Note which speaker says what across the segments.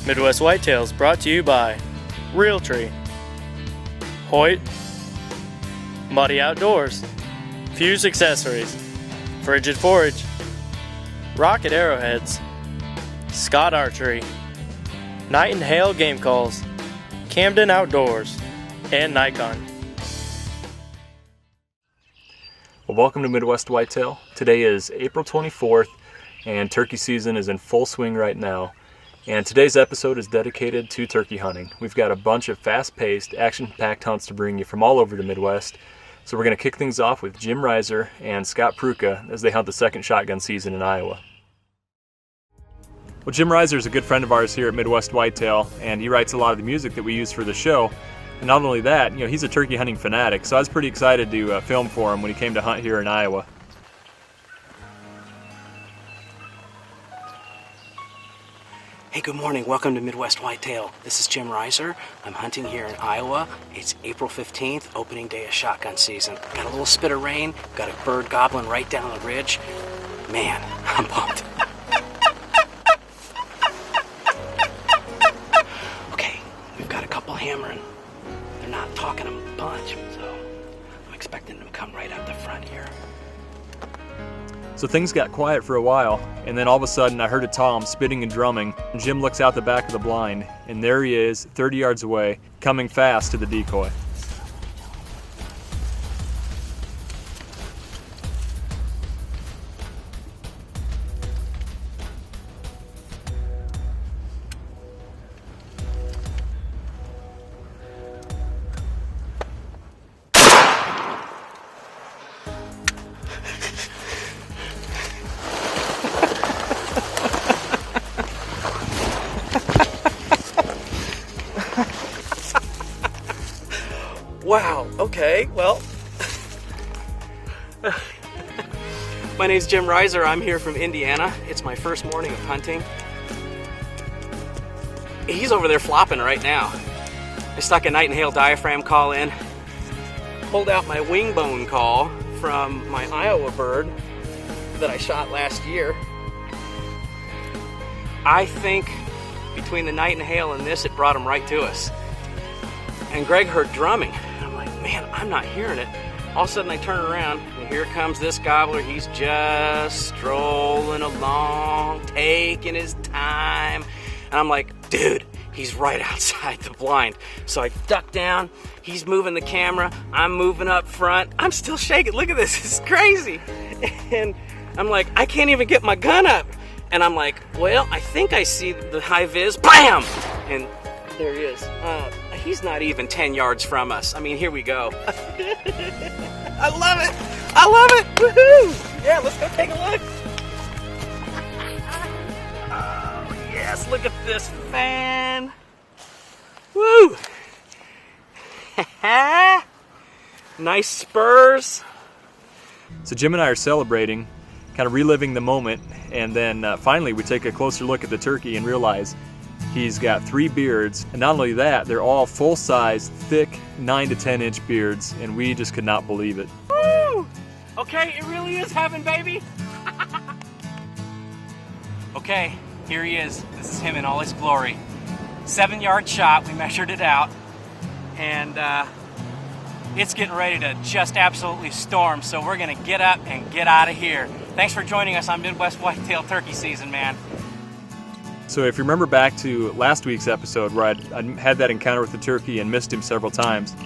Speaker 1: Midwest Whitetails brought to you by Realtree, Hoyt, Muddy Outdoors, Fuse Accessories, Frigid Forage, Rocket Arrowheads, Scott Archery, Night and Hail Game Calls, Camden Outdoors, and Nikon.
Speaker 2: Well, welcome to Midwest Whitetail. Today is April 24th, and turkey season is in full swing right now. And today's episode is dedicated to turkey hunting. We've got a bunch of fast-paced, action-packed hunts to bring you from all over the Midwest. So we're going to kick things off with Jim Reiser and Scott Pruka as they hunt the second shotgun season in Iowa. Well, Jim Reiser is a good friend of ours here at Midwest Whitetail, and he writes a lot of the music that we use for the show. And not only that, he's a turkey hunting fanatic, so I was pretty excited to film for him when he came to hunt here in Iowa.
Speaker 3: Hey, good morning. Welcome to Midwest Whitetail. This is Jim Reiser. I'm hunting here in Iowa. It's April 15th, opening day of shotgun season. Got a little spit of rain, got a bird gobbling right down the ridge. Man, I'm pumped. Okay, we've got a couple hammering. They're not talking a bunch, so I'm expecting them to come right up the front here.
Speaker 2: So things got quiet for a while, and then all of a sudden I heard a tom spitting and drumming. And Jim looks out the back of the blind, and there he is, 30 yards away, coming fast to the decoy.
Speaker 3: Wow, okay, well, my name's Jim Reiser. I'm here from Indiana. It's my first morning of hunting. He's over there flopping right now. I stuck a Night and Hail diaphragm call in, pulled out my wing bone call from my Iowa bird that I shot last year. I think between the Night and Hail and this, it brought him right to us. And Greg heard drumming. Man, I'm not hearing it. All of a sudden I turn around and here comes this gobbler. He's just strolling along, taking his time. And I'm like, dude, he's right outside the blind. So I duck down, he's moving the camera, I'm moving up front. I'm still shaking, look at this, this is crazy. And I'm like, I can't even get my gun up. And I'm like, well, I think I see the high vis, BAM! And there he is. He's not even 10 yards from us. I mean, here we go. I love it. I love it. Woohoo! Yeah, let's go take a look. Oh, yes. Look at this fan. Woo! Nice spurs.
Speaker 2: So Jim and I are celebrating, kind of reliving the moment, and then finally we take a closer look at the turkey and realize he's got 3 beards, and not only that, they're all full-size, thick, 9 to 10 inch beards, and we just could not believe it.
Speaker 3: Woo! Okay, it really is heaven, baby. Okay, here he is. This is him in all his glory. 7-yard shot, we measured it out, and it's getting ready to just absolutely storm, so we're gonna get up and get out of here. Thanks for joining us on Midwest Whitetail Turkey Season, man.
Speaker 2: So if you remember back to last week's episode where I had that encounter with the turkey and missed him several times,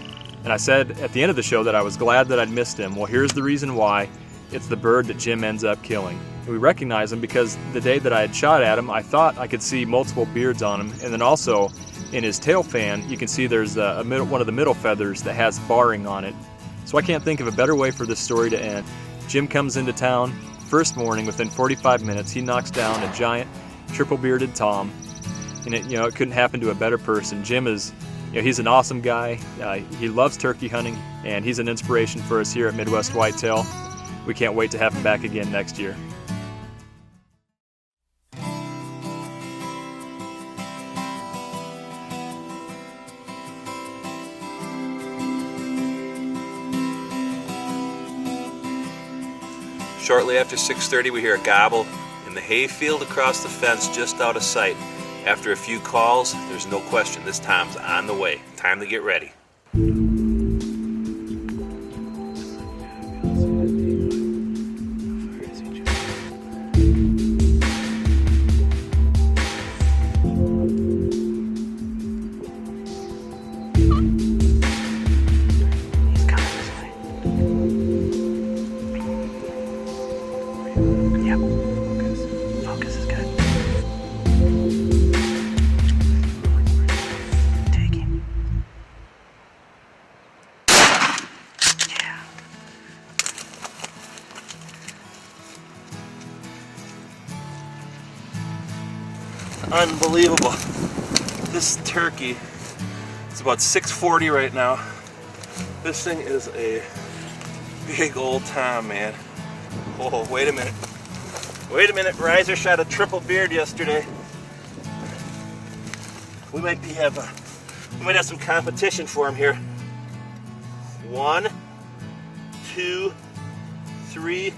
Speaker 2: and I said at the end of the show that I was glad that I'd missed him. Well, here's the reason why. It's the bird that Jim ends up killing. And we recognize him because the day that I had shot at him, I thought I could see multiple beards on him, and then also in his tail fan, you can see there's one of the middle feathers that has barring on it. So I can't think of a better way for this story to end. Jim comes into town, first morning, within 45 minutes, he knocks down a giant triple-bearded tom, and it couldn't happen to a better person. Jim is, he's an awesome guy. He loves turkey hunting, and he's an inspiration for us here at Midwest Whitetail. We can't wait to have him back again next year.
Speaker 4: Shortly after 6:30, we hear a gobble in the hayfield across the fence just out of sight. After a few calls, there's no question this Tom's on the way. Time to get ready. Unbelievable. This turkey, it's about 640 right now. This thing is a big old Tom, man. Oh, wait a minute. Wait a minute, Riser shot a triple beard yesterday. We might have some competition for him here. 1, 2, 3,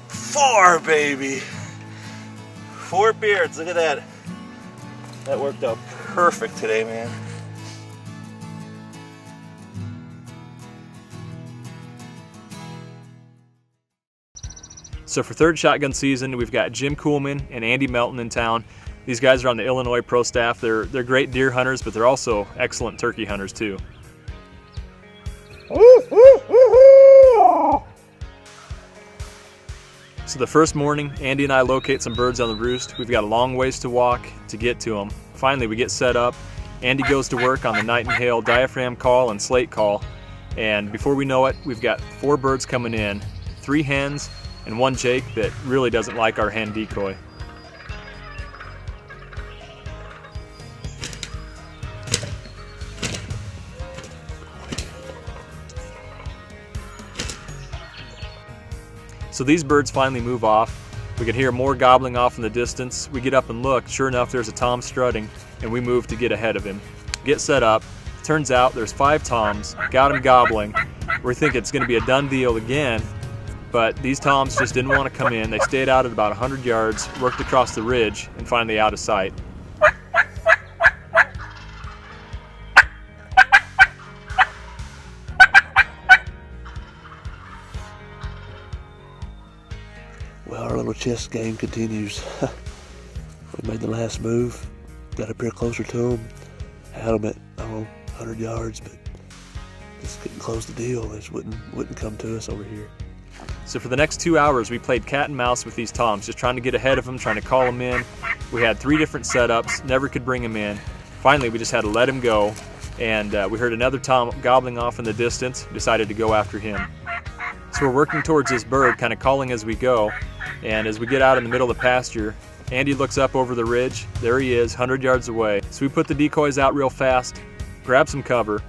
Speaker 4: 4, baby. 4 beards, look at that. That worked out perfect today, man.
Speaker 2: So for third shotgun season, we've got Jim Kuhlman and Andy Melton in town. These guys are on the Illinois Pro staff. They're great deer hunters, but they're also excellent turkey hunters too. So the first morning, Andy and I locate some birds on the roost. We've got a long ways to walk to get to them. Finally, we get set up. Andy goes to work on the night and hail diaphragm call and slate call. And before we know it, we've got 4 birds coming in, 3 hens, and 1 Jake that really doesn't like our hen decoy. So these birds finally move off. We can hear more gobbling off in the distance. We get up and look. Sure enough, there's a Tom strutting, and we move to get ahead of him. Get set up. Turns out there's 5 Toms. Got him gobbling. We think it's going to be a done deal again, but these Toms just didn't want to come in. They stayed out at about 100 yards, worked across the ridge, and finally out of sight.
Speaker 5: Well, our little chess game continues. We made the last move, got up here closer to them, had them at, 100 yards, but just couldn't close the deal. They just wouldn't come to us over here.
Speaker 2: So for the next 2 hours, we played cat and mouse with these Toms, just trying to get ahead of them, trying to call them in. We had 3 different setups, never could bring them in. Finally, we just had to let him go, and we heard another Tom gobbling off in the distance, decided to go after him. So we're working towards this bird, kind of calling as we go, and as we get out in the middle of the pasture, Andy looks up over the ridge. There he is, 100 yards away. So we put the decoys out real fast, grab some cover,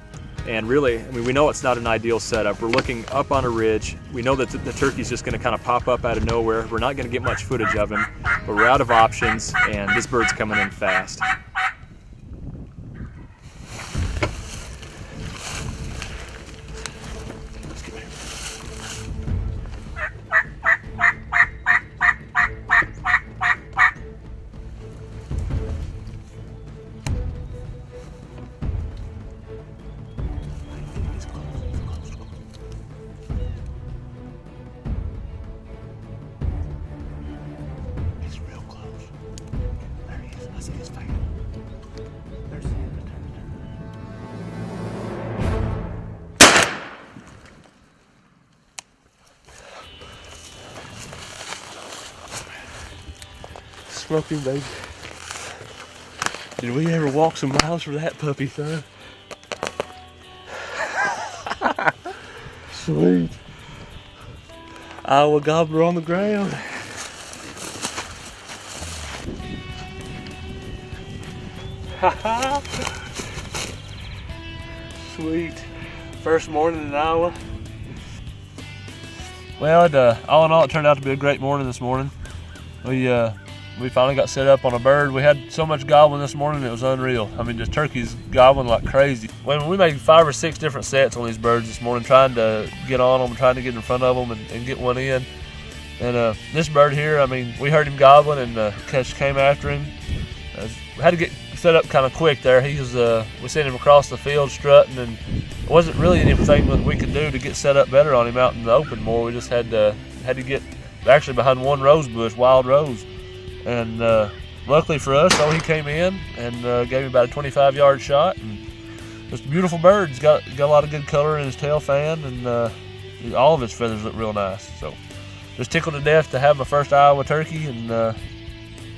Speaker 2: and really, we know it's not an ideal setup. We're looking up on a ridge. We know that the turkey's just going to kind of pop up out of nowhere. We're not going to get much footage of him, but we're out of options, and this bird's coming in fast.
Speaker 5: Smoking, baby. Did we ever walk some miles for that puppy, son? Sweet. Iowa gobbler on the ground. Sweet. First morning in Iowa. Well, all in all, it turned out to be a great morning this morning. We
Speaker 6: we finally got set up on a bird. We had so much gobbling this morning, it was unreal. I mean, just turkeys gobbling like crazy. When we made 5 or 6 different sets on these birds this morning, trying to get on them, trying to get in front of them and get one in. And this bird here, I mean, we heard him gobbling and catch came after him. We had to get set up kind of quick there. He was, we sent him across the field strutting, and it wasn't really anything that we could do to get set up better on him out in the open more. We just had to get actually behind one rose bush, wild rose. And luckily for us, he came in and gave me about a 25-yard shot. And just a beautiful bird. He's got a lot of good color in his tail fan, and all of his feathers look real nice. So just tickled to death to have my first Iowa turkey, and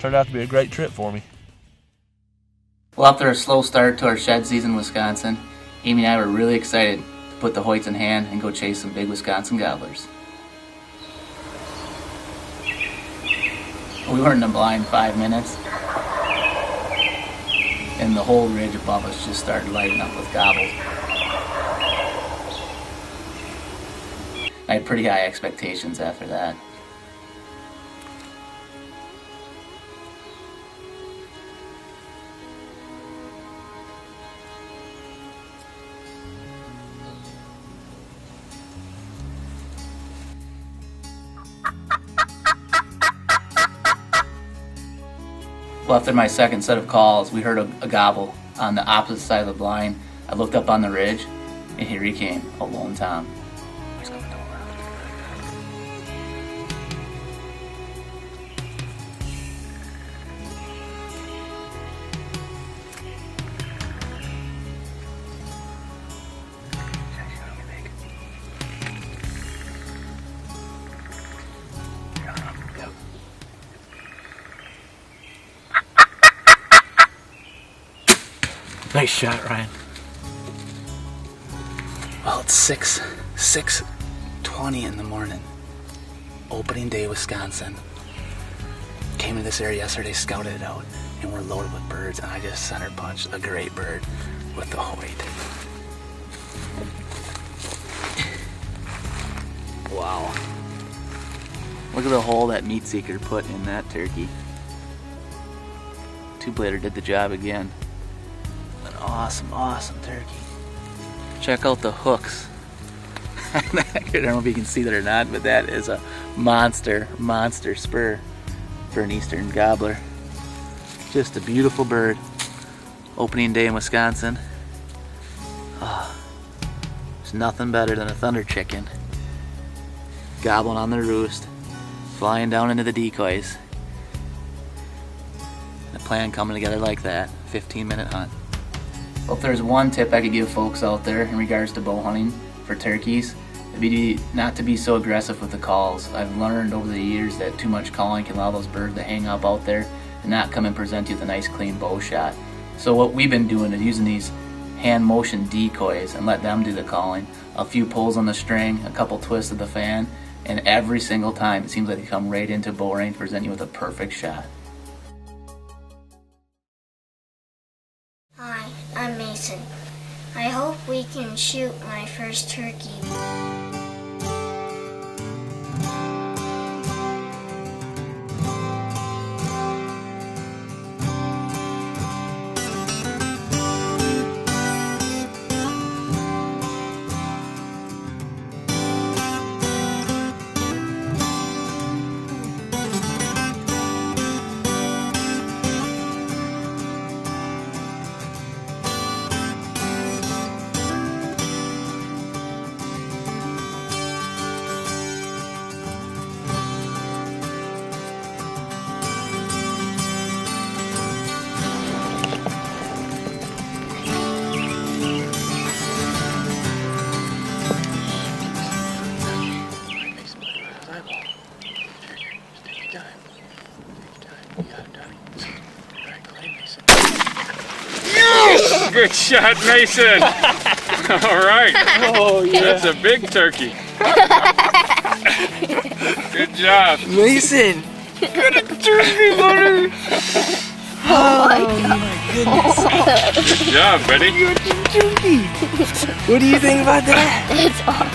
Speaker 6: turned out to be a great trip for me.
Speaker 7: Well, after a slow start to our shed season in Wisconsin, Amy and I were really excited to put the Hoyts in hand and go chase some big Wisconsin gobblers. We weren't in the blind 5 minutes, and the whole ridge above us just started lighting up with gobbles. I had pretty high expectations after that. Well, after my second set of calls, we heard a gobble on the opposite side of the blind. I looked up on the ridge, and here he came, a lone tom. He's coming over.
Speaker 3: Nice shot, Ryan.
Speaker 7: Well, it's 6:20 in the morning. Opening day, Wisconsin. Came to this area yesterday, scouted it out, and we're loaded with birds, and I just center punched a great bird with the Hoyt. Wow. Look at the hole that meat seeker put in that turkey. Two-blader did the job again. An awesome, awesome turkey. Check out the hooks. I don't know if you can see that or not, but that is a monster spur for an eastern gobbler. Just a beautiful bird. Opening day in Wisconsin. There's nothing better than a thunder chicken gobbling on the roost, flying down into the decoys. The plan coming together like that. 15-minute hunt. Well, if there's one tip I could give folks out there in regards to bow hunting for turkeys, it'd be not to be so aggressive with the calls. I've learned over the years that too much calling can allow those birds to hang up out there and not come and present you with a nice clean bow shot. So what we've been doing is using these hand motion decoys and let them do the calling. A few pulls on the string, a couple twists of the fan, and every single time it seems like they come right into bow range, present you with a perfect shot.
Speaker 8: Hi, I'm Mason. I hope we can shoot my first turkey.
Speaker 9: Good shot, Mason. All right. Oh, yeah. That's a big turkey. Good job.
Speaker 3: Mason!
Speaker 9: Good turkey, buddy.
Speaker 3: Oh my goodness.
Speaker 9: Good job, buddy.
Speaker 3: Good turkey. What do you think about that?
Speaker 8: It's awesome.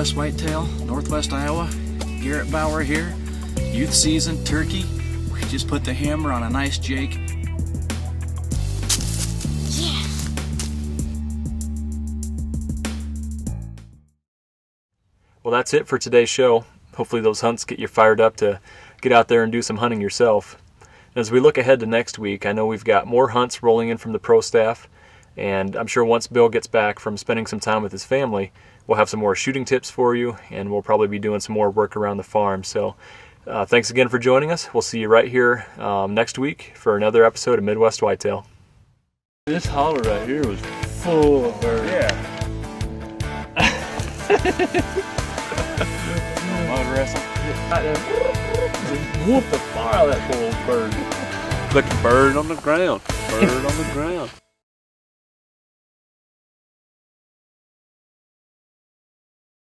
Speaker 10: Midwest Whitetail, Northwest Iowa. Garrett Bauer here. Youth season turkey. We just put the hammer on a nice Jake.
Speaker 8: Yeah.
Speaker 2: Well, that's it for today's show. Hopefully those hunts get you fired up to get out there and do some hunting yourself. As we look ahead to next week, I know we've got more hunts rolling in from the pro staff, and I'm sure once Bill gets back from spending some time with his family, we'll have some more shooting tips for you, and we'll probably be doing some more work around the farm. So thanks again for joining us. We'll see you right here next week for another episode of Midwest Whitetail.
Speaker 6: This holler right here was full of birds.
Speaker 2: Yeah.
Speaker 6: Mud wrestle. Whoop the fire out of that poor old bird. Look, bird on the ground. Bird on the ground.